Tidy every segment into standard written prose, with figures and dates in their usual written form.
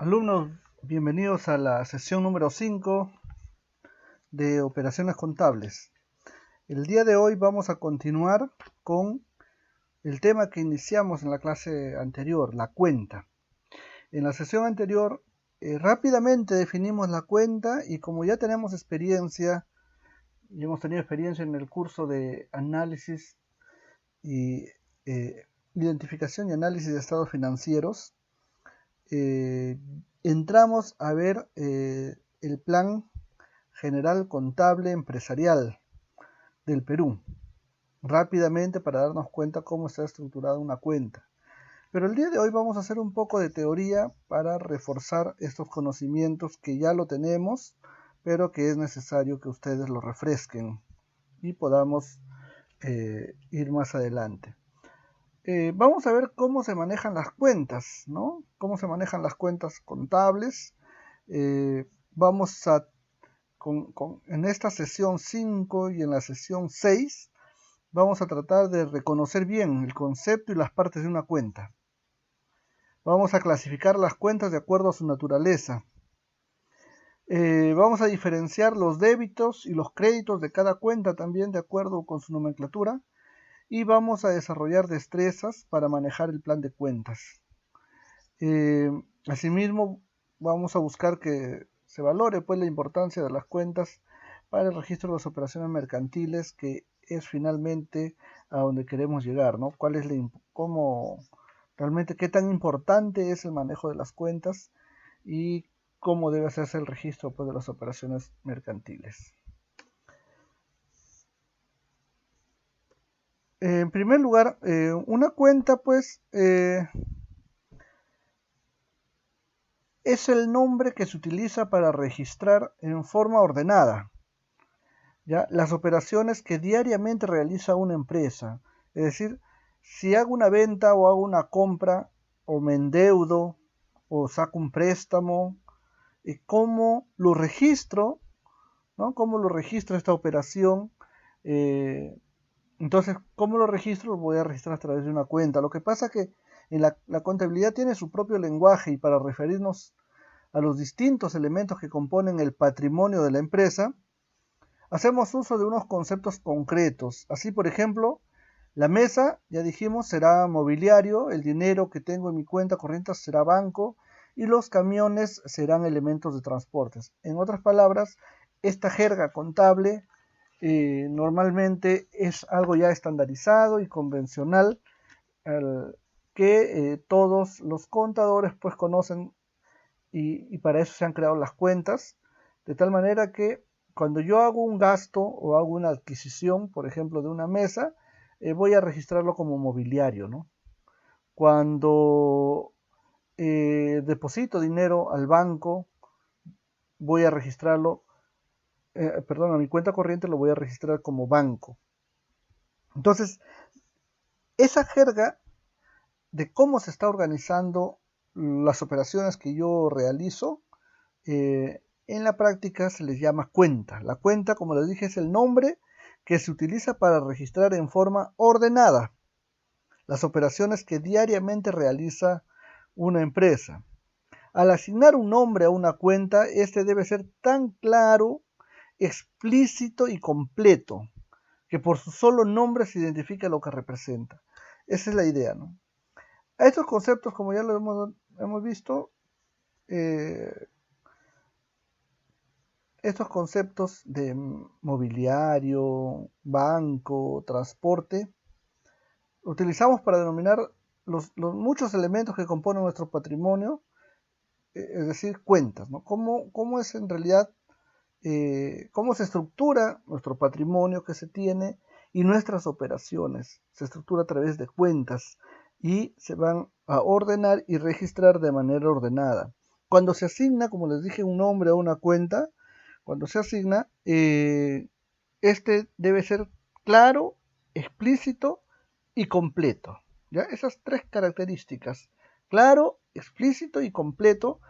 Alumnos, bienvenidos a la sesión número 5 de operaciones contables. El día de hoy vamos a continuar con el tema que iniciamos en la clase anterior, la cuenta. En la sesión anterior rápidamente definimos la cuenta y como ya tenemos experiencia y hemos tenido experiencia en el curso de análisis y identificación y análisis de estados financieros, entramos a ver el plan general contable empresarial del Perú, rápidamente para darnos cuenta cómo está estructurada una cuenta. Pero el día de hoy vamos a hacer un poco de teoría para reforzar estos conocimientos que ya lo tenemos, pero que es necesario que ustedes lo refresquen y podamos ir más adelante. Vamos a ver cómo se manejan las cuentas, ¿no? Cómo se manejan las cuentas contables. Vamos a, en esta sesión 5 y en la sesión 6, vamos a tratar de reconocer bien el concepto y las partes de una cuenta. Vamos a clasificar las cuentas de acuerdo a su naturaleza. Vamos a diferenciar los débitos y los créditos de cada cuenta también de acuerdo con su nomenclatura. Y vamos a desarrollar destrezas para manejar el plan de cuentas. Asimismo, vamos a buscar que se valore pues la importancia de las cuentas para el registro de las operaciones mercantiles, que es finalmente a donde queremos llegar, ¿no? Cómo realmente qué tan importante es el manejo de las cuentas y cómo debe hacerse el registro pues, de las operaciones mercantiles. En primer lugar, una cuenta pues es el nombre que se utiliza para registrar en forma ordenada, ¿ya? Las operaciones que diariamente realiza una empresa. Es decir, si hago una venta o hago una compra o me endeudo o saco un préstamo, ¿cómo lo registro? ¿No? ¿Cómo lo registro esta operación? Entonces, ¿cómo lo registro? Lo voy a registrar a través de una cuenta. Lo que pasa es que en la contabilidad tiene su propio lenguaje y para referirnos a los distintos elementos que componen el patrimonio de la empresa, hacemos uso de unos conceptos concretos. Así, por ejemplo, la mesa, ya dijimos, será mobiliario, el dinero que tengo en mi cuenta corriente será banco y los camiones serán elementos de transportes. En otras palabras, esta jerga contable normalmente es algo ya estandarizado y convencional que todos los contadores pues conocen y para eso se han creado las cuentas, de tal manera que cuando yo hago un gasto o hago una adquisición, por ejemplo, de una mesa, voy a registrarlo como mobiliario, ¿no? Cuando deposito dinero al banco, voy a registrarlo, perdón, a mi cuenta corriente lo voy a registrar como banco. Entonces, esa jerga de cómo se está organizando las operaciones que yo realizo, en la práctica se les llama cuenta. La cuenta, como les dije, es el nombre que se utiliza para registrar en forma ordenada las operaciones que diariamente realiza una empresa. Al asignar un nombre a una cuenta, este debe ser tan claro, explícito y completo, que por su solo nombre se identifica lo que representa. Esa es la idea, ¿no? A estos conceptos, como ya lo hemos visto, estos conceptos de mobiliario, banco, transporte, utilizamos para denominar los muchos elementos que componen nuestro patrimonio, es decir, cuentas, ¿no? ¿Cómo es en realidad, cómo se estructura nuestro patrimonio que se tiene y nuestras operaciones? Se estructura a través de cuentas y se van a ordenar y registrar de manera ordenada. Cuando se asigna, como les dije, un nombre a una cuenta, cuando se asigna, este debe ser claro, explícito y completo. ¿Ya? Esas tres características, claro, explícito y completo,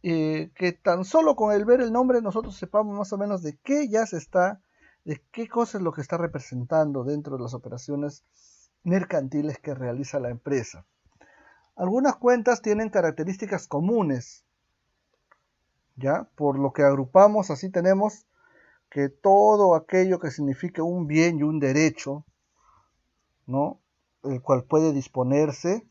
que tan solo con el ver el nombre nosotros sepamos más o menos de qué ya se está, de qué cosa es lo que está representando dentro de las operaciones mercantiles que realiza la empresa. Algunas cuentas tienen características comunes, ¿ya? Por lo que agrupamos, así tenemos que todo aquello que signifique un bien y un derecho, ¿no? El cual puede disponerse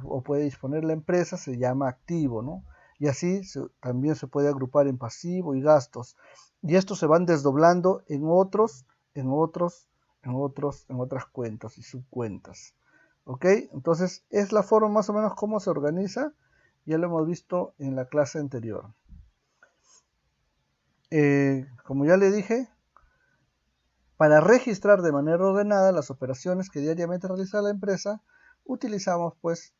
o puede disponer la empresa se llama activo, ¿no? Y así también se puede agrupar en pasivo y gastos. Y estos se van desdoblando en otros, en otras cuentas y subcuentas. ¿Ok? Entonces es la forma más o menos como se organiza. Ya lo hemos visto en la clase anterior. Como ya le dije, para registrar de manera ordenada las operaciones que diariamente realiza la empresa, utilizamos pues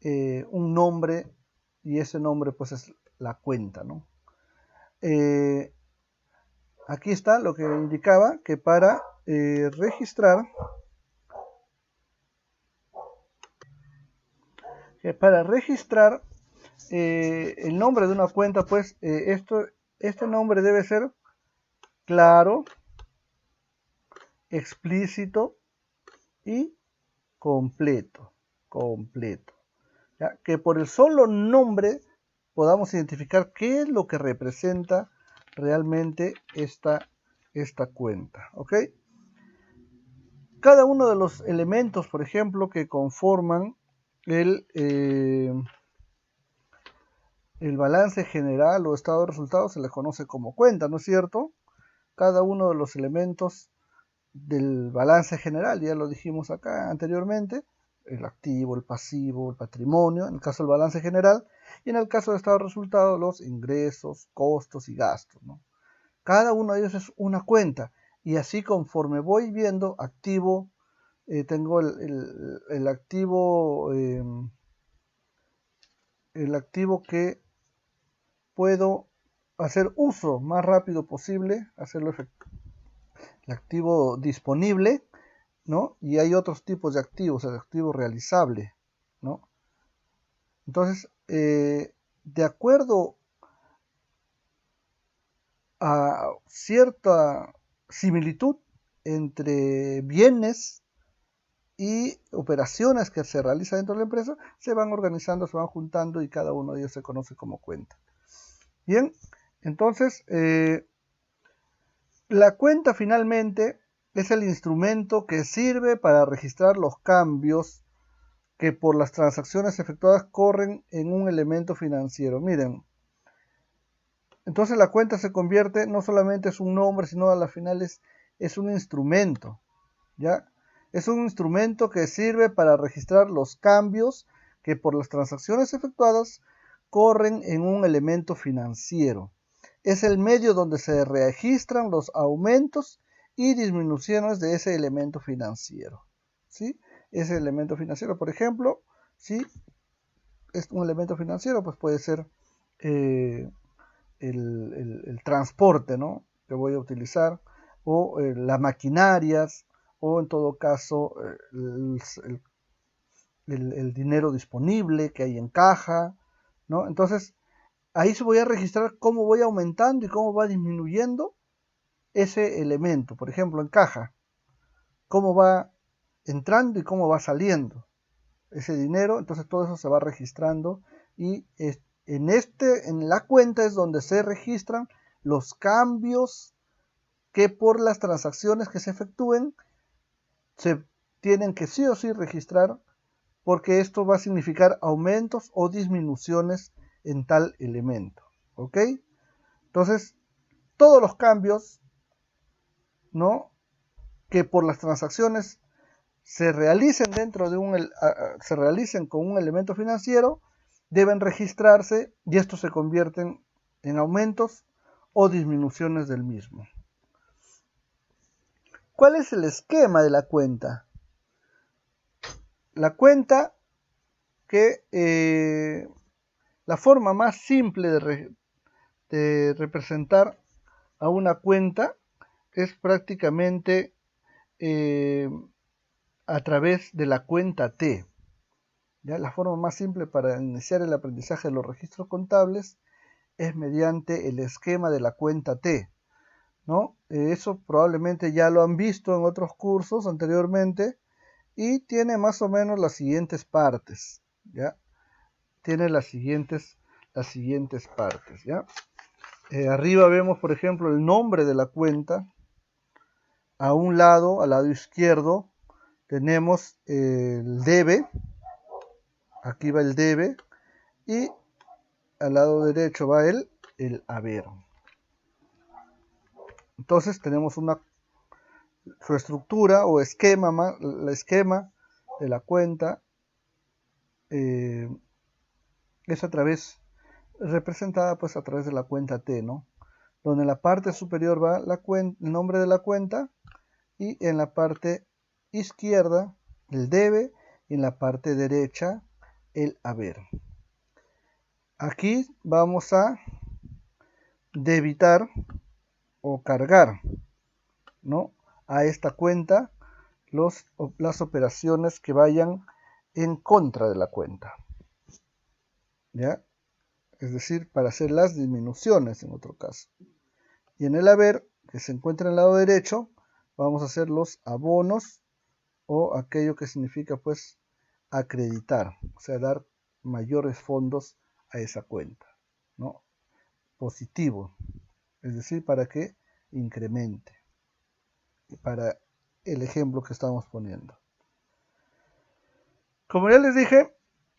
un nombre y ese nombre pues es la cuenta, ¿no? Aquí está lo que indicaba que para registrar el nombre de una cuenta pues este nombre debe ser claro, explícito y completo, ¿ya? Que por el solo nombre podamos identificar qué es lo que representa realmente esta cuenta, ¿ok? Cada uno de los elementos, por ejemplo, que conforman el, eh, el balance general o estado de resultados se le conoce como cuenta, ¿no es cierto? Cada uno de los elementos del balance general, ya lo dijimos acá anteriormente, el activo, el pasivo, el patrimonio, en el caso del balance general, y en el caso del estado de resultados, los ingresos, costos y gastos, ¿no? Cada uno de ellos es una cuenta, y así conforme voy viendo activo, tengo el activo que puedo hacer uso más rápido posible, hacerlo efectivo, el activo disponible, ¿no? Y hay otros tipos de activos, el activo realizable, ¿no? Entonces, de acuerdo a cierta similitud entre bienes y operaciones que se realizan dentro de la empresa, se van organizando, se van juntando y cada uno de ellos se conoce como cuenta. Bien, entonces, la cuenta finalmente es el instrumento que sirve para registrar los cambios que por las transacciones efectuadas corren en un elemento financiero. Miren, entonces la cuenta se convierte, no solamente es un nombre, sino a las finales es un instrumento, ¿ya? Es un instrumento que sirve para registrar los cambios que por las transacciones efectuadas corren en un elemento financiero. Es el medio donde se registran los aumentos y disminuciones de ese elemento financiero, ¿sí? Ese elemento financiero, por ejemplo, si es un elemento financiero, pues puede ser eh, el transporte, ¿no? Que voy a utilizar, o las maquinarias, o en todo caso el dinero disponible que hay en caja, ¿no? Entonces, ahí se voy a registrar cómo voy aumentando y cómo va disminuyendo ese elemento. Por ejemplo, en caja, cómo va entrando y cómo va saliendo ese dinero. Entonces, todo eso se va registrando y en la cuenta es donde se registran los cambios que por las transacciones que se efectúen se tienen que sí o sí registrar porque esto va a significar aumentos o disminuciones en tal elemento. ¿Ok? Entonces, todos los cambios, ¿no? Que por las transacciones se realicen se realicen con un elemento financiero deben registrarse y estos se convierten en aumentos o disminuciones del mismo. ¿Cuál es el esquema de la cuenta? La cuenta que la forma más simple de representar a una cuenta es prácticamente a través de la cuenta T. ¿Ya? La forma más simple para iniciar el aprendizaje de los registros contables es mediante el esquema de la cuenta T, ¿no? Eso probablemente ya lo han visto en otros cursos anteriormente y tiene más o menos las siguientes partes, ¿ya? Tiene las siguientes las siguientes partes, ¿ya? Arriba vemos, por ejemplo, el nombre de la cuenta. A un lado, al lado izquierdo, tenemos el debe. Aquí va el debe. Y al lado derecho va el haber. Entonces tenemos su estructura o esquema, el esquema de la cuenta es representada pues a través de la cuenta T, ¿no? Donde en la parte superior va el nombre de la cuenta y en la parte izquierda el debe y en la parte derecha el haber. Aquí vamos a debitar o cargar, ¿no?, a esta cuenta las operaciones que vayan en contra de la cuenta, ¿ya? Es decir, para hacer las disminuciones en otro caso. Y en el haber, que se encuentra en el lado derecho, vamos a hacer los abonos o aquello que significa pues acreditar, o sea, dar mayores fondos a esa cuenta, ¿no? Positivo, es decir, para que incremente, para el ejemplo que estamos poniendo. Como ya les dije,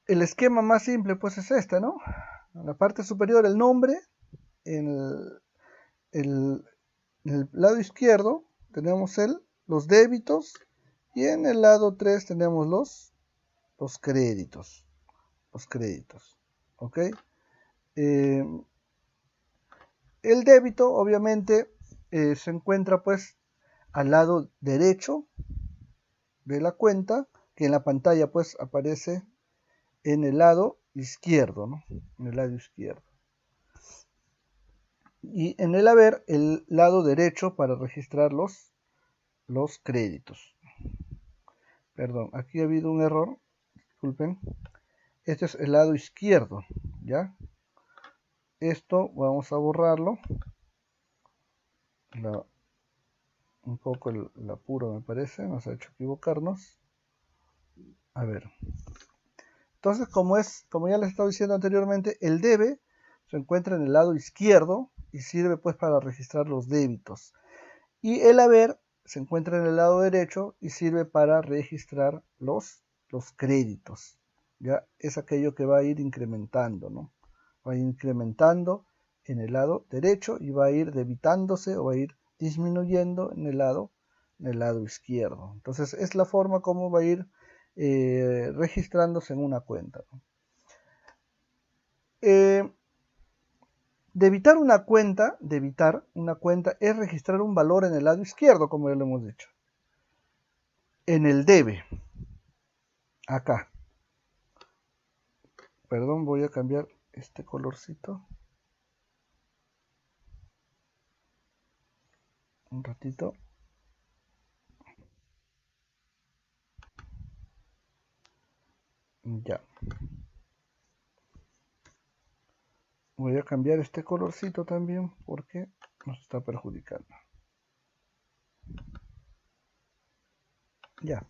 el esquema más simple pues es este, ¿no? En la parte superior el nombre, en el lado izquierdo tenemos los débitos y en el lado 3 tenemos los créditos. ¿Ok? El débito obviamente se encuentra pues al lado derecho de la cuenta, que en la pantalla pues aparece en el lado izquierdo, ¿no? En el lado izquierdo. Y en el haber, el lado derecho para registrar los créditos. Perdón, aquí ha habido un error, disculpen. Este es el lado izquierdo, ¿ya? Esto vamos a borrarlo. Un poco el apuro me parece, nos ha hecho equivocarnos. A ver. Entonces, como ya les estaba diciendo anteriormente, el debe se encuentra en el lado izquierdo y sirve pues para registrar los débitos. Y el haber se encuentra en el lado derecho y sirve para registrar los créditos. Ya es aquello que va a ir incrementando, ¿no? Va a ir incrementando en el lado derecho y va a ir debitándose o va a ir disminuyendo en el lado izquierdo. Entonces es la forma como va a ir registrándose en una cuenta, ¿no? Debitar una cuenta es registrar un valor en el lado izquierdo, como ya lo hemos dicho. En el debe, acá. Perdón, voy a cambiar este colorcito. Un ratito. Ya. Voy a cambiar este colorcito también porque nos está perjudicando. Ya.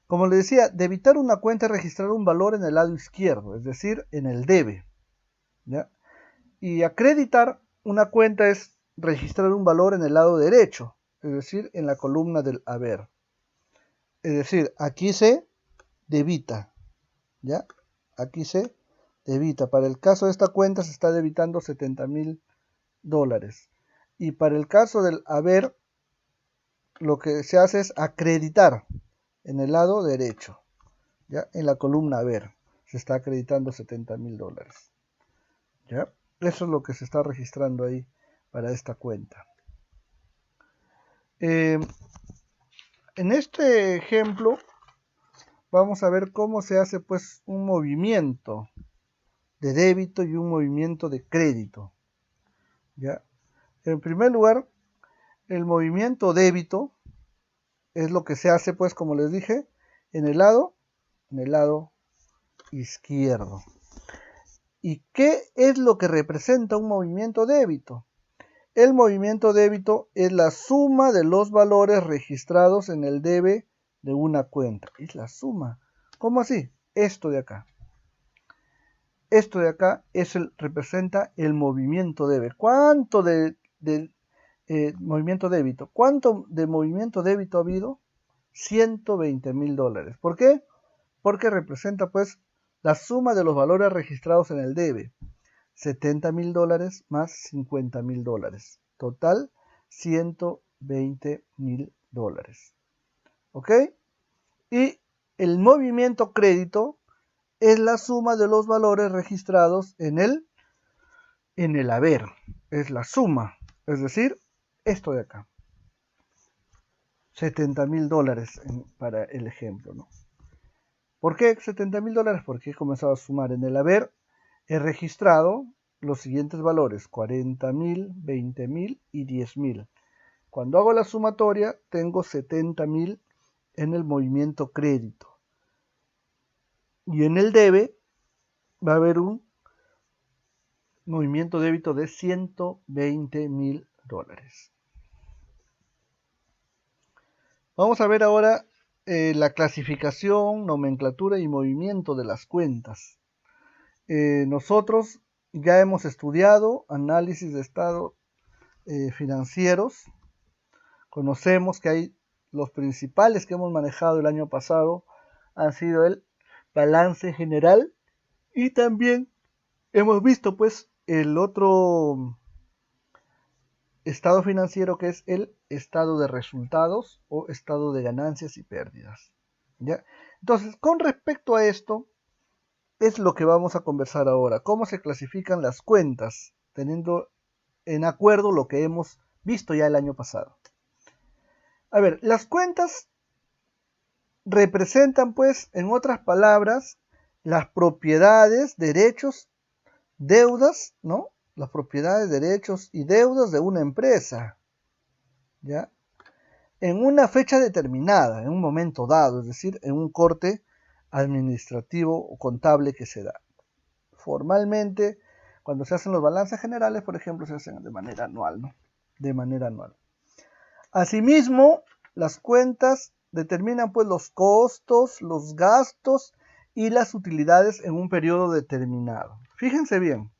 Como les decía, debitar una cuenta es registrar un valor en el lado izquierdo, es decir, en el debe, ¿ya? Y acreditar una cuenta es registrar un valor en el lado derecho, es decir, en la columna del haber. Es decir, aquí se debita, ¿ya? Aquí se debita. Para el caso de esta cuenta se está debitando $70,000. Y para el caso del haber, lo que se hace es acreditar en el lado derecho, ¿ya? En la columna haber se está acreditando $70,000, ¿ya? Eso es lo que se está registrando ahí para esta cuenta. En este ejemplo vamos a ver cómo se hace pues un movimiento de débito y un movimiento de crédito, ¿ya? En primer lugar, el movimiento débito es lo que se hace pues, como les dije, en el lado izquierdo. ¿Y qué es lo que representa un movimiento débito? El movimiento débito es la suma de los valores registrados en el debe de una cuenta. Es la suma. ¿Cómo así? Esto de acá. Esto de acá representa el movimiento débito. ¿Cuánto de movimiento débito? ¿Cuánto de movimiento débito ha habido? $120.000. ¿Por qué? Porque representa pues la suma de los valores registrados en el debe. $70.000 más $50.000. Total, $120.000. ¿Ok? Y el movimiento crédito es la suma de los valores registrados en el haber. Es la suma. Es decir, esto de acá. $70.000 para el ejemplo, ¿no? ¿Por qué $70.000? Porque he comenzado a sumar en el haber. He registrado los siguientes valores: 40.000, 20.000 y 10.000. Cuando hago la sumatoria, tengo 70.000 en el movimiento crédito. Y en el debe va a haber un movimiento débito de $120.000. Vamos a ver ahora la clasificación, nomenclatura y movimiento de las cuentas. Nosotros ya hemos estudiado análisis de estados financieros. Conocemos que hay los principales que hemos manejado el año pasado han sido el balance general, y también hemos visto pues el otro estado financiero, que es el estado de resultados o estado de ganancias y pérdidas. ¿Ya? Entonces, con respecto a esto, es lo que vamos a conversar ahora. ¿Cómo se clasifican las cuentas? Teniendo en acuerdo lo que hemos visto ya el año pasado. A ver, las cuentas representan, pues, en otras palabras, las propiedades, derechos, deudas, ¿no? Las propiedades, derechos y deudas de una empresa, ¿ya? En una fecha determinada, en un momento dado, es decir, en un corte administrativo o contable que se da. Formalmente, cuando se hacen los balances generales, por ejemplo, se hacen de manera anual, ¿no? De manera anual. Asimismo, las cuentas determinan pues los costos, los gastos y las utilidades en un periodo determinado. Fíjense bien,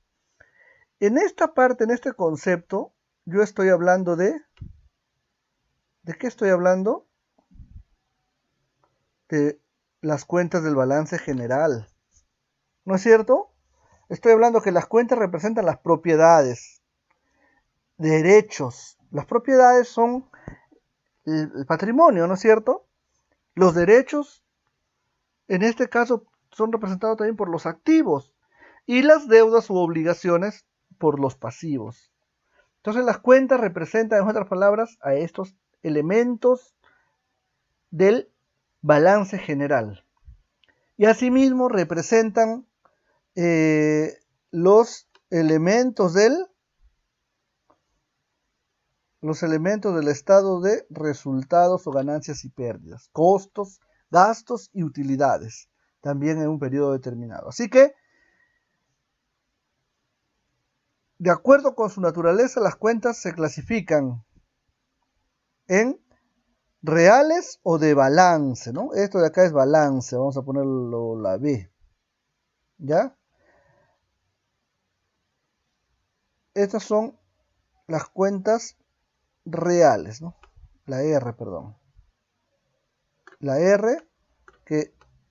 en esta parte, en este concepto, yo estoy hablando ¿de qué estoy hablando? De las cuentas del balance general, ¿no es cierto? Estoy hablando que las cuentas representan las propiedades, derechos. Las propiedades son el patrimonio, ¿no es cierto? Los derechos, en este caso, son representados también por los activos, y las deudas u obligaciones por los pasivos. Entonces las cuentas representan, en otras palabras, a estos elementos del balance general. Y asimismo representan los elementos del estado de resultados o ganancias y pérdidas, costos, gastos y utilidades, también en un periodo determinado. Así que, de acuerdo con su naturaleza, las cuentas se clasifican en reales o de balance, ¿no? Esto de acá es balance, vamos a ponerlo la B, ¿ya? Estas son las cuentas reales, ¿no? La R, perdón. La R,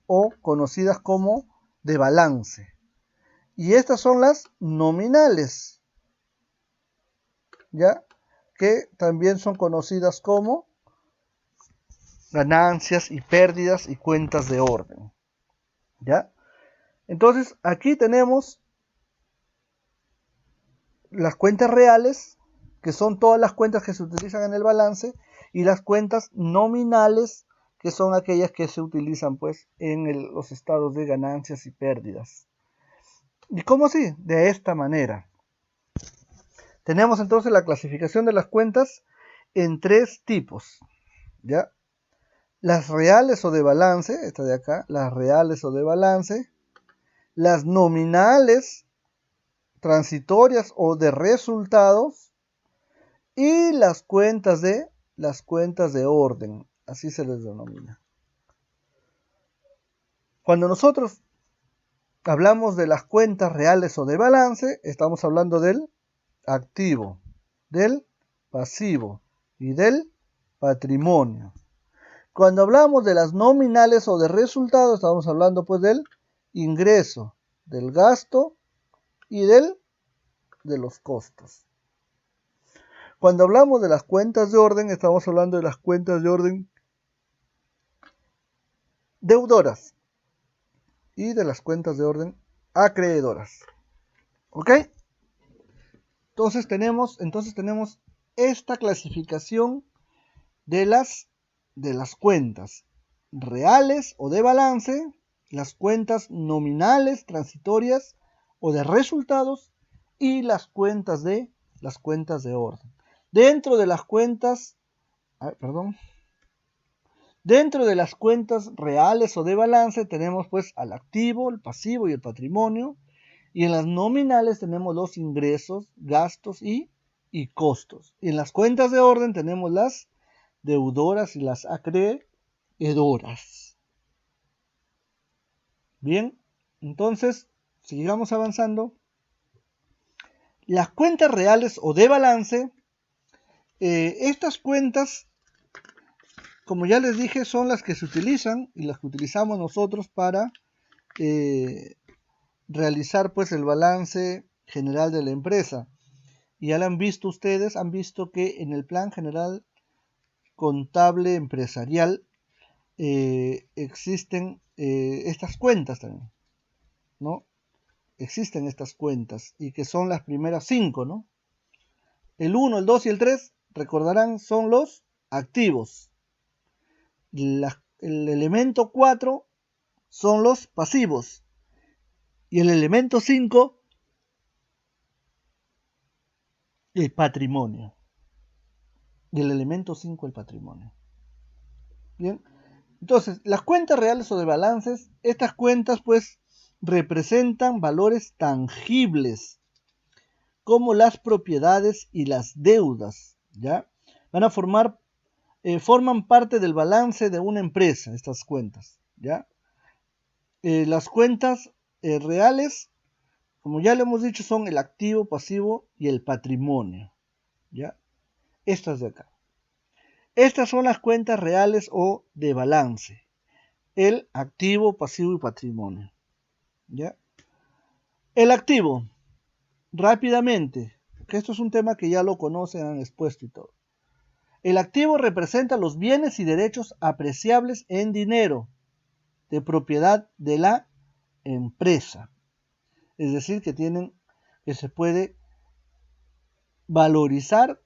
o conocidas como de balance. Y estas son las nominales, ¿ya? Que también son conocidas como ganancias y pérdidas y cuentas de orden, ¿ya? Entonces, aquí tenemos las cuentas reales, que son todas las cuentas que se utilizan en el balance, y las cuentas nominales, que son aquellas que se utilizan pues en los estados de ganancias y pérdidas. ¿Y cómo así? De esta manera. Tenemos entonces la clasificación de las cuentas en tres tipos, ¿ya? Las reales o de balance, esta de acá, las reales o de balance, las nominales, transitorias o de resultados, y las cuentas de orden, así se les denomina. Cuando nosotros hablamos de las cuentas reales o de balance, estamos hablando del activo, del pasivo y del patrimonio. Cuando hablamos de las nominales o de resultados, estamos hablando pues del ingreso, del gasto y de los costos. Cuando hablamos de las cuentas de orden, estamos hablando de las cuentas de orden deudoras y de las cuentas de orden acreedoras. ¿Ok? Entonces tenemos esta clasificación de las cuentas reales o de balance, las cuentas nominales, transitorias o de resultados y las cuentas de orden. Dentro de las cuentas, dentro de las cuentas reales o de balance tenemos pues al activo, el pasivo y el patrimonio. Y en las nominales tenemos los ingresos, gastos y costos. Y en las cuentas de orden tenemos las deudoras y las acreedoras. Bien, entonces, sigamos avanzando. Las cuentas reales o de balance, estas cuentas, como ya les dije, son las que se utilizan y las que utilizamos nosotros para realizar pues el balance general de la empresa. Y ya lo han visto ustedes, han visto que en el plan general contable empresarial existen estas cuentas también, ¿no? Existen estas cuentas y que son las primeras 5, ¿no? El 1, el 2 y el 3, recordarán, son los activos. El elemento 4 son los pasivos. Y el elemento 5, el patrimonio. Y el elemento 5, el patrimonio. Bien. Entonces, las cuentas reales o de balances, estas cuentas pues representan valores tangibles como las propiedades y las deudas, ¿ya? Forman parte del balance de una empresa, estas cuentas, ¿ya? Las cuentas reales, como ya le hemos dicho, son el activo, pasivo y el patrimonio, ¿ya? Estas de acá. Estas son las cuentas reales o de balance. El activo, pasivo y patrimonio, ¿ya? El activo, rápidamente, que esto es un tema que ya lo conocen, han expuesto y todo. El activo representa los bienes y derechos apreciables en dinero de propiedad de la empresa. Es decir, que se puede valorizar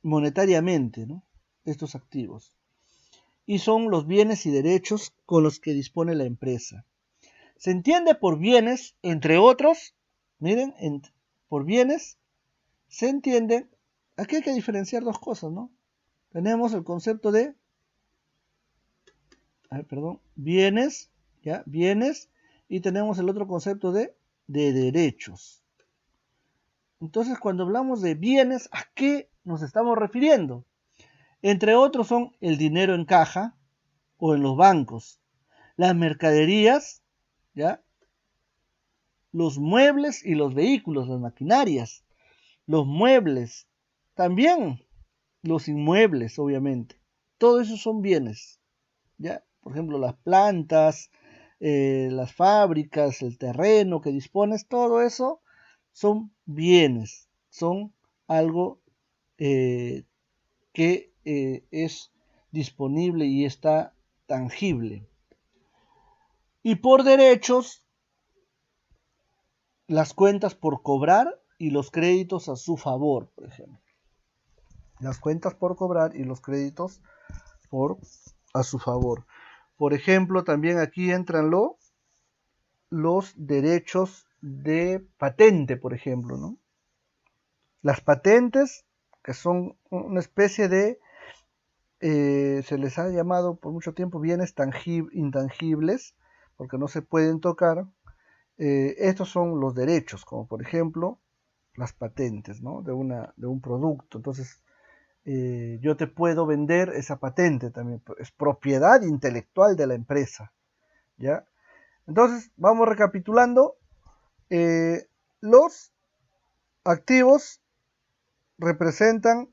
monetariamente, ¿no? Estos activos. Y son los bienes y derechos con los que dispone la empresa. Se entiende por bienes, entre otros, miren, por bienes se entiende, aquí hay que diferenciar dos cosas, ¿no? Tenemos el concepto de, bienes, ¿ya? Bienes, y tenemos el otro concepto de derechos. Entonces, cuando hablamos de bienes, ¿a qué nos estamos refiriendo? Entre otros son el dinero en caja o en los bancos, las mercaderías, ¿ya? Los muebles y los vehículos, las maquinarias, los muebles, también los inmuebles, obviamente. Todo eso son bienes, ¿ya? Por ejemplo, las plantas, las fábricas, el terreno que dispones, todo eso son bienes, son algo que es disponible y está tangible. Y por derechos, las cuentas por cobrar y los créditos a su favor, por ejemplo. Las cuentas por cobrar y los créditos a su favor. Por ejemplo, también aquí entran los derechos de patente, por ejemplo, ¿no? Las patentes, que son una especie de, se les ha llamado por mucho tiempo bienes intangibles, porque no se pueden tocar. Estos son los derechos, como por ejemplo las patentes, ¿no? de un producto. Entonces, yo te puedo vender esa patente también, es propiedad intelectual de la empresa, ¿ya? Entonces, vamos recapitulando. Los activos representan,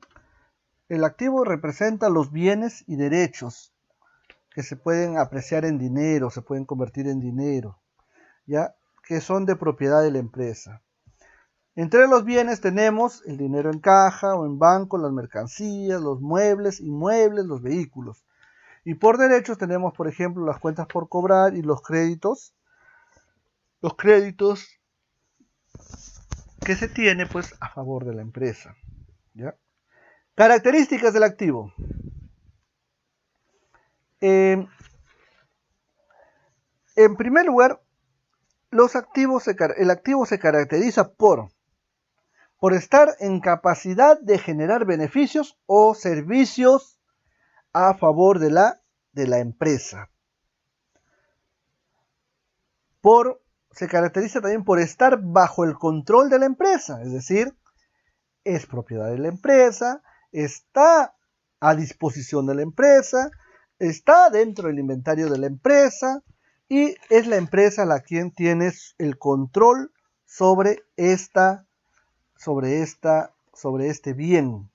el activo representa los bienes y derechos que se pueden apreciar en dinero, se pueden convertir en dinero, ¿ya? Que son de propiedad de la empresa. Entre los bienes tenemos el dinero en caja o en banco, las mercancías, los muebles, inmuebles, los vehículos. Y por derechos tenemos, por ejemplo, las cuentas por cobrar y los créditos que se tiene pues a favor de la empresa, ¿ya? Características del activo. En primer lugar, el activo se caracteriza por estar en capacidad de generar beneficios o servicios a favor de la empresa. Se caracteriza también por estar bajo el control de la empresa, es decir, es propiedad de la empresa, está a disposición de la empresa, está dentro del inventario de la empresa y es la empresa la quien tiene el control sobre este bien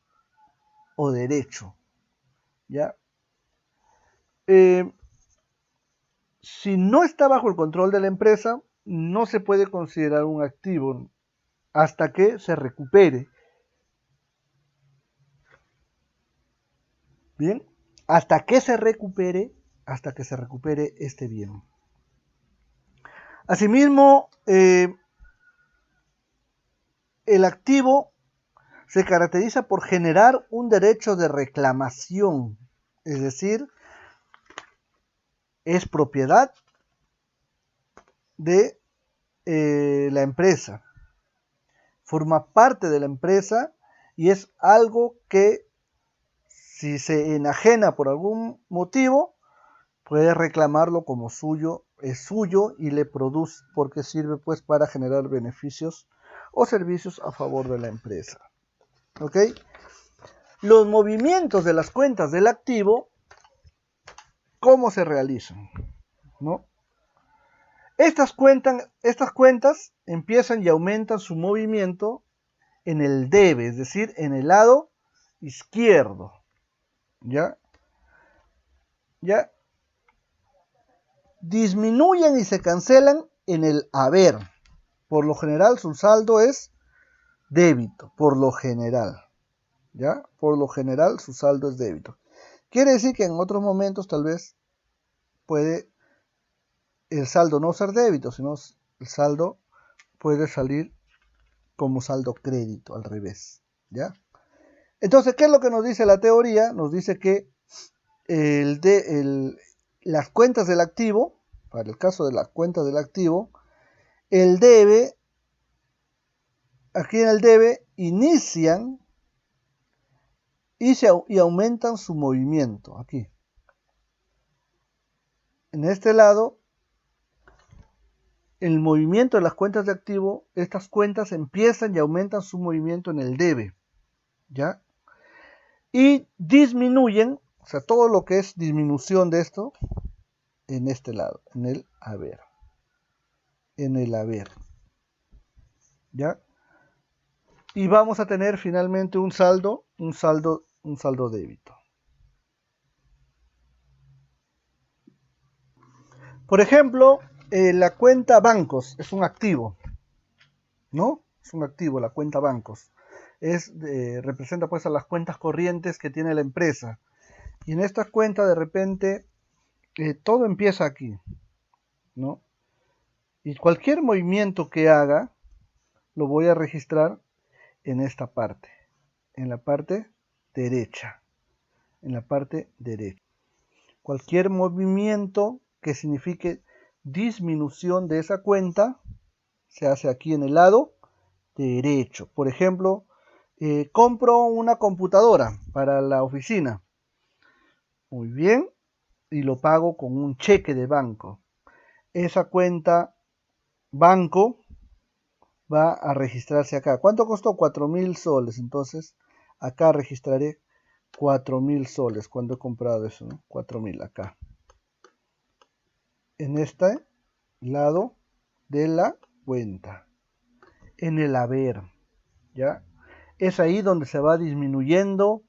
o derecho, ¿ya? Si no está bajo el control de la empresa, no se puede considerar un activo hasta que se recupere. Bien, hasta que se recupere este bien. Asimismo, el activo se caracteriza por generar un derecho de reclamación, es decir, es propiedad de la empresa, forma parte de la empresa y es algo que si se enajena por algún motivo, puede reclamarlo como suyo, es suyo y le produce, porque sirve pues para generar beneficios o servicios a favor de la empresa. ¿Ok? Los movimientos de las cuentas del activo, ¿cómo se realizan? ¿No? Estas cuentas empiezan y aumentan su movimiento en el debe, es decir, en el lado izquierdo. ¿Ya? ¿Ya? Disminuyen y se cancelan en el haber. Por lo general su saldo es débito, por lo general. ¿Ya? Por lo general su saldo es débito. Quiere decir que en otros momentos tal vez puede el saldo no ser débito, sino el saldo puede salir como saldo crédito, al revés. ¿Ya? Entonces, ¿qué es lo que nos dice la teoría? Nos dice que las cuentas del activo, para el caso de las cuentas del activo, el debe, aquí en el debe, inician y aumentan su movimiento, aquí. En este lado, el movimiento de las cuentas de activo, estas cuentas empiezan y aumentan su movimiento en el debe, ¿ya? Y disminuyen, o sea, todo lo que es disminución de esto, en este lado, en el haber. En el haber. ¿Ya? Y vamos a tener finalmente un saldo débito. Por ejemplo, la cuenta bancos es un activo, ¿no? Es un activo, la cuenta bancos. Representa pues a las cuentas corrientes que tiene la empresa. Y en esta cuenta de repente todo empieza aquí, ¿no? Y cualquier movimiento que haga lo voy a registrar en esta parte, en la parte derecha, en la parte derecha. Cualquier movimiento que signifique disminución de esa cuenta se hace aquí en el lado derecho. Por ejemplo, compro una computadora para la oficina. Muy bien, y lo pago con un cheque de banco. Esa cuenta banco va a registrarse acá. ¿Cuánto costó? 4.000 soles. Entonces, acá registraré 4.000 soles cuando he comprado eso, ¿no? 4.000 acá. En esta lado de la cuenta, en el haber, ¿ya? Es ahí donde se va disminuyendo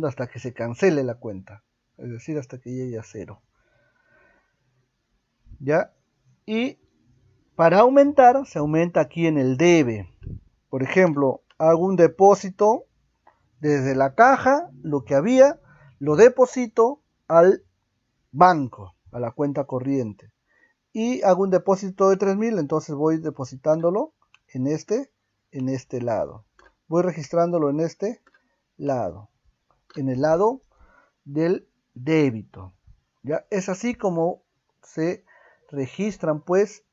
hasta que se cancele la cuenta, es decir, hasta que llegue a cero, ¿ya? Y para aumentar, se aumenta aquí en el debe. Por ejemplo, hago un depósito desde la caja, lo que había, lo deposito al banco, a la cuenta corriente. Y hago un depósito de 3.000, entonces voy depositándolo en este lado. Voy registrándolo en este lado, en el lado del débito. ¿Ya? Es así como se registran pues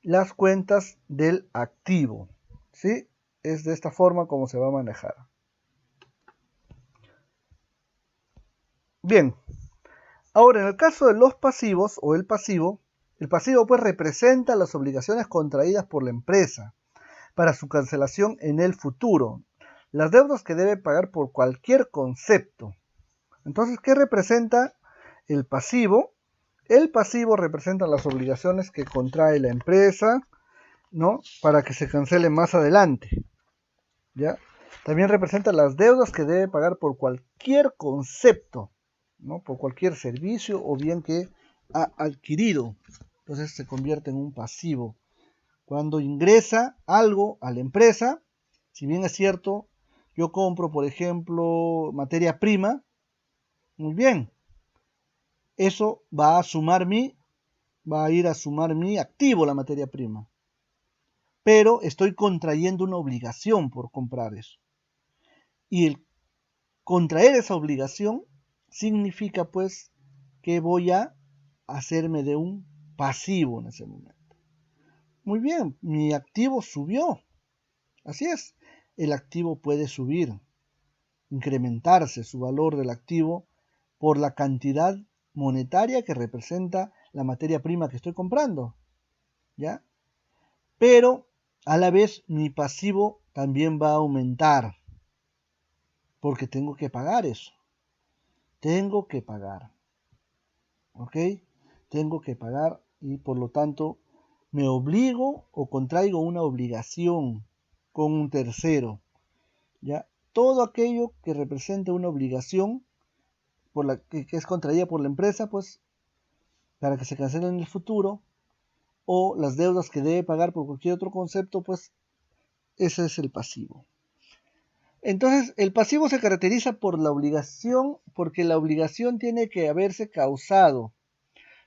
las cuentas del activo, ¿sí? Es de esta forma como se va a manejar. Bien, ahora en el caso de los pasivos o el pasivo pues representa las obligaciones contraídas por la empresa para su cancelación en el futuro, las deudas que debe pagar por cualquier concepto. Entonces, ¿qué representa el pasivo? El pasivo representa las obligaciones que contrae la empresa, ¿no? Para que se cancele más adelante, ¿ya? También representa las deudas que debe pagar por cualquier concepto, ¿no? Por cualquier servicio o bien que ha adquirido. Entonces se convierte en un pasivo. Cuando ingresa algo a la empresa, si bien es cierto, yo compro, por ejemplo, materia prima, muy bien, eso va a ir a sumar mi activo, la materia prima. Pero estoy contrayendo una obligación por comprar eso. Y el contraer esa obligación significa pues que voy a hacerme de un pasivo en ese momento. Muy bien, mi activo subió. Así es, el activo puede subir, incrementarse su valor del activo por la cantidad monetaria que representa la materia prima que estoy comprando, ¿ya? Pero a la vez mi pasivo también va a aumentar porque tengo que pagar eso. Tengo que pagar, ¿ok? Tengo que pagar y por lo tanto me obligo o contraigo una obligación con un tercero, ¿ya? Todo aquello que represente una obligación que es contraída por la empresa, pues para que se cancele en el futuro, o las deudas que debe pagar por cualquier otro concepto, pues ese es el pasivo. Entonces, el pasivo se caracteriza por la obligación, porque la obligación tiene que haberse causado,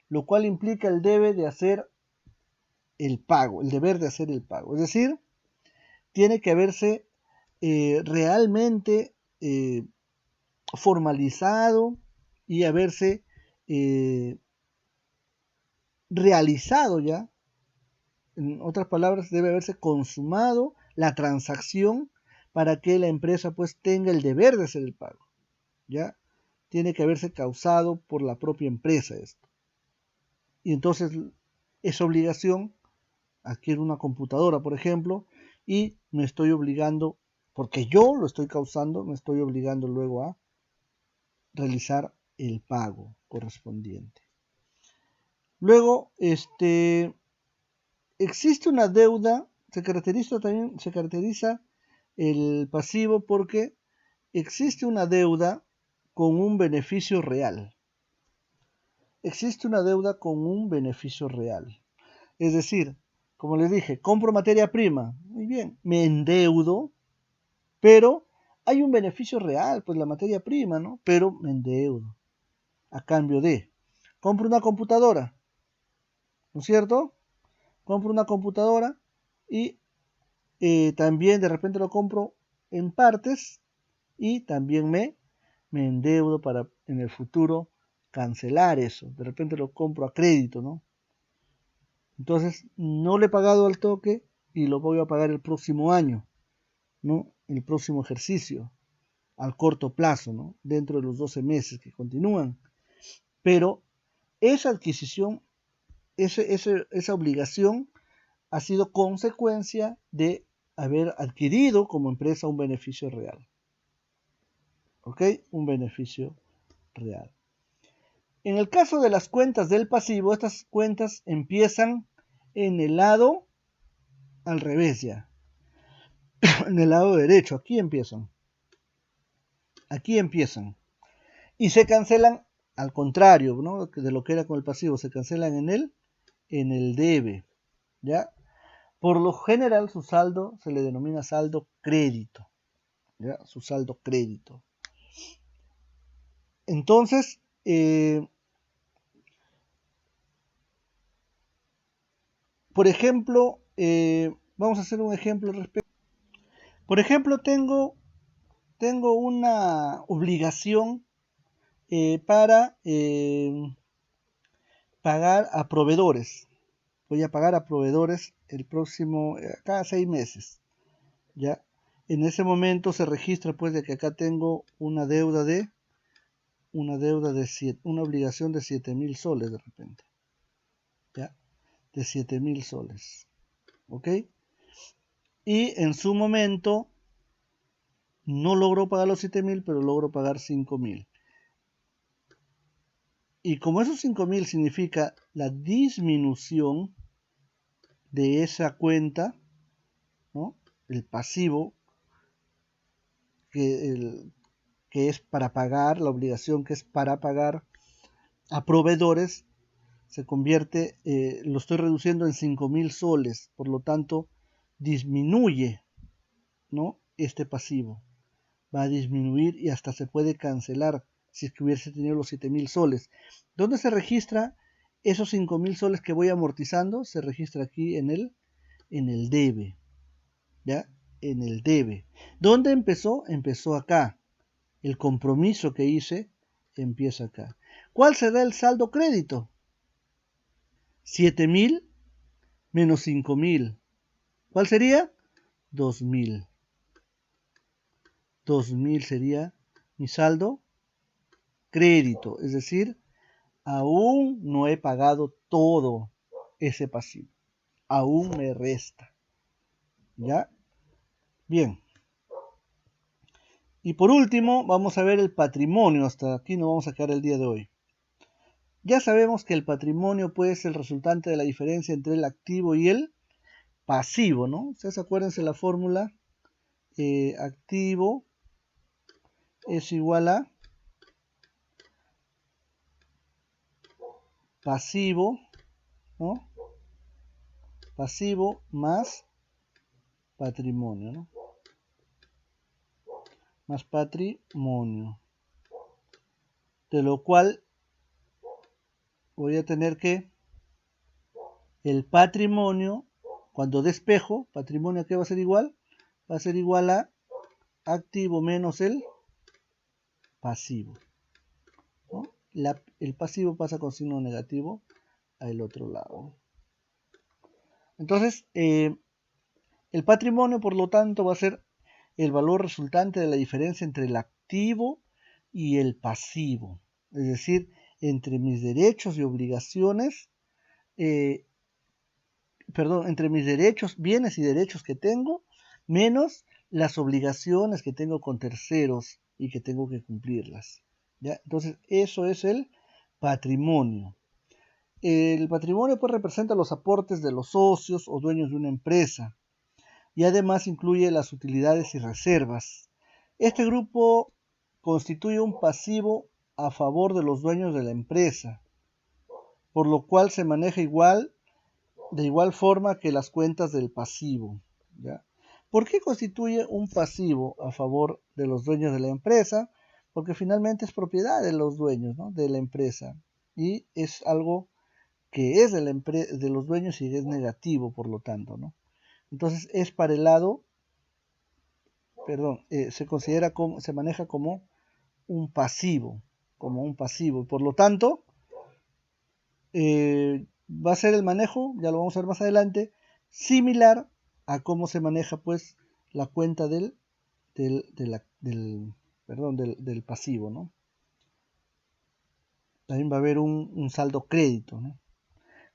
lo cual implica el deber de hacer el pago. Es decir, tiene que haberse realmente formalizado y haberse realizado ya. En otras palabras, debe haberse consumado la transacción para que la empresa pues tenga el deber de hacer el pago, ¿ya? Tiene que haberse causado por la propia empresa esto. Y entonces esa obligación, adquiero una computadora, por ejemplo, y me estoy obligando, porque yo lo estoy causando, me estoy obligando luego a realizar el pago correspondiente. Luego, existe una deuda, se caracteriza el pasivo porque existe una deuda con un beneficio real. Existe una deuda con un beneficio real. Es decir, como les dije, compro materia prima, muy bien, me endeudo, pero hay un beneficio real, pues la materia prima, ¿no? Pero me endeudo a cambio de, compro una computadora, ¿no es cierto? Compro una computadora y también de repente lo compro en partes y también me endeudo para en el futuro cancelar eso. De repente lo compro a crédito, ¿no? Entonces no le he pagado al toque y lo voy a pagar el próximo año, ¿no? El próximo ejercicio, al corto plazo, ¿no? Dentro de los 12 meses que continúan. Pero esa adquisición, esa obligación ha sido consecuencia de haber adquirido como empresa un beneficio real. ¿Ok? Un beneficio real. En el caso de las cuentas del pasivo, estas cuentas empiezan en el lado al revés ya. En el lado derecho, aquí empiezan. Aquí empiezan. Y se cancelan al contrario, ¿no? De lo que era con el pasivo, se cancelan en el debe, ¿ya? Por lo general su saldo se le denomina saldo crédito, ¿ya? Su saldo crédito. Entonces, por ejemplo, vamos a hacer un ejemplo respecto. Por ejemplo, tengo una obligación para pagar a proveedores. Voy a pagar a proveedores el próximo, cada 6 meses. ¿Ya? En ese momento se registra pues de que acá tengo una obligación de 7.000 soles de repente. ¿Ya? De 7.000 soles. ¿Ok? Y en su momento no logro pagar los 7.000, pero logro pagar 5.000. Y como esos 5.000 significa la disminución de esa cuenta, ¿no? El pasivo que es para pagar, la obligación que es para pagar a proveedores, se convierte, lo estoy reduciendo en 5.000 soles, por lo tanto disminuye, ¿no? Este pasivo va a disminuir y hasta se puede cancelar si es que hubiese tenido los 7.000 soles. ¿Dónde se registra esos 5.000 soles que voy amortizando? Se registra aquí en el debe, ¿ya? En el debe. ¿Dónde empezó? Empezó acá. El compromiso que hice empieza acá. ¿Cuál será el saldo crédito? 7.000 menos 5.000. ¿Cuál sería? 2.000. 2.000 sería mi saldo crédito. Es decir, aún no he pagado todo ese pasivo. Aún me resta. ¿Ya? Bien. Y por último, vamos a ver el patrimonio. Hasta aquí nos vamos a quedar el día de hoy. Ya sabemos que el patrimonio puede ser el resultante de la diferencia entre el activo y el pasivo, ¿no? Ustedes acuérdense la fórmula. Activo es igual a pasivo, ¿no? Pasivo más patrimonio, ¿no? Más patrimonio. De lo cual voy a tener que el patrimonio, cuando despejo, patrimonio, ¿a qué va a ser igual? Va a ser igual a activo menos el pasivo, ¿no? El pasivo pasa con signo negativo al otro lado. Entonces, el patrimonio, por lo tanto, va a ser el valor resultante de la diferencia entre el activo y el pasivo. Es decir, entre mis derechos y obligaciones, entre mis derechos, bienes y derechos que tengo, menos las obligaciones que tengo con terceros y que tengo que cumplirlas. ¿Ya? Entonces, eso es el patrimonio. El patrimonio pues representa los aportes de los socios o dueños de una empresa y además incluye las utilidades y reservas. Este grupo constituye un pasivo a favor de los dueños de la empresa, por lo cual se maneja de igual forma que las cuentas del pasivo. ¿Ya? ¿Por qué constituye un pasivo a favor de los dueños de la empresa? Porque finalmente es propiedad de los dueños, ¿no? De la empresa y es algo que es de los dueños y es negativo, por lo tanto, ¿no? Entonces es para el lado, se maneja como un pasivo, y por lo tanto va a ser el manejo, ya lo vamos a ver más adelante, similar a cómo se maneja pues la cuenta del pasivo, ¿no? También va a haber un saldo crédito, ¿no?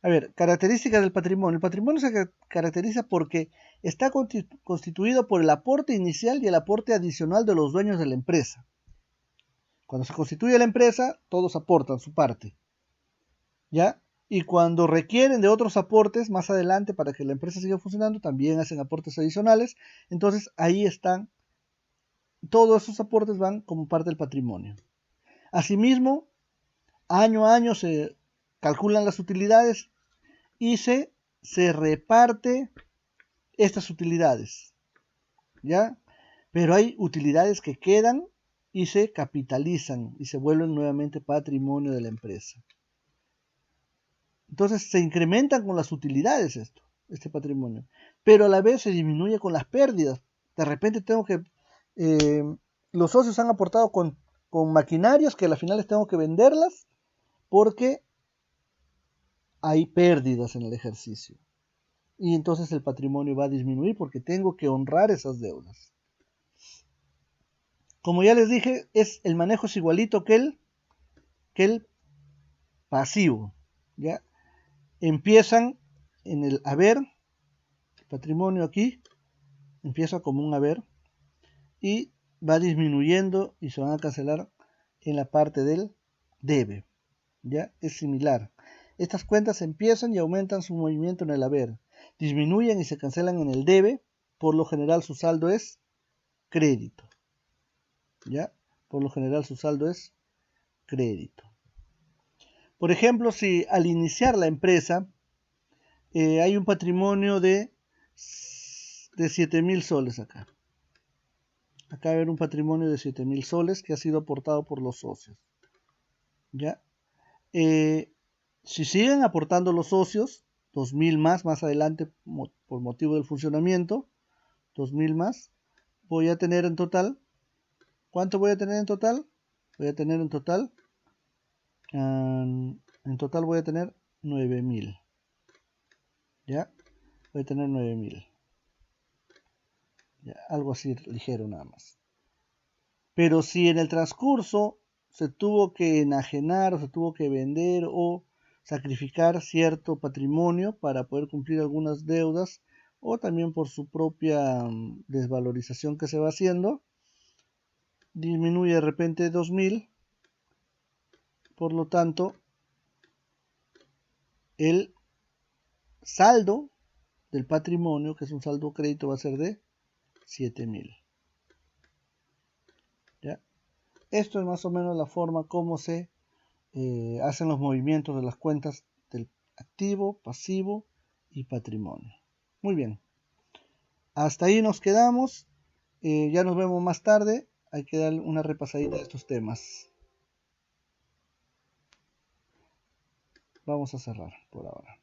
A ver, características del patrimonio. El patrimonio se caracteriza porque está constituido por el aporte inicial y el aporte adicional de los dueños de la empresa. Cuando se constituye la empresa, todos aportan su parte, ¿ya? Y cuando requieren de otros aportes más adelante para que la empresa siga funcionando, también hacen aportes adicionales. Entonces ahí están, todos esos aportes van como parte del patrimonio. Asimismo, año a año se calculan las utilidades y se reparte estas utilidades, ¿ya? Pero hay utilidades que quedan y se capitalizan y se vuelven nuevamente patrimonio de la empresa. Entonces se incrementan con las utilidades este patrimonio, pero a la vez se disminuye con las pérdidas. De repente tengo que, los socios han aportado con maquinarias que al final tengo que venderlas porque hay pérdidas en el ejercicio. Y entonces el patrimonio va a disminuir porque tengo que honrar esas deudas. Como ya les dije, el manejo es igualito que el pasivo, ¿ya? Empiezan en el haber, el patrimonio aquí, empieza como un haber y va disminuyendo y se van a cancelar en la parte del debe, ¿ya? Es similar. Estas cuentas empiezan y aumentan su movimiento en el haber, disminuyen y se cancelan en el debe, por lo general su saldo es crédito, ¿ya? Por lo general su saldo es crédito. Por ejemplo, si al iniciar la empresa hay un patrimonio de 7.000 soles acá. Acá va a haber un patrimonio de 7.000 soles que ha sido aportado por los socios, ¿ya? Si siguen aportando los socios, 2.000 más adelante por motivo del funcionamiento, 2.000 más, voy a tener en total, ¿cuánto voy a tener en total? Voy a tener en total voy a tener 9.000, ¿ya? Voy a tener 9.000, ¿ya? Algo así ligero nada más. Pero si en el transcurso se tuvo que enajenar o se tuvo que vender o sacrificar cierto patrimonio para poder cumplir algunas deudas o también por su propia desvalorización que se va haciendo, disminuye de repente 2.000, por lo tanto el saldo del patrimonio, que es un saldo crédito, va a ser de 7.000. ¿Ya? Esto es más o menos la forma como se hacen los movimientos de las cuentas del activo, pasivo y patrimonio. Muy bien. Hasta ahí nos quedamos. Ya nos vemos más tarde. Hay que dar una repasadita de estos temas. Vamos a cerrar por ahora.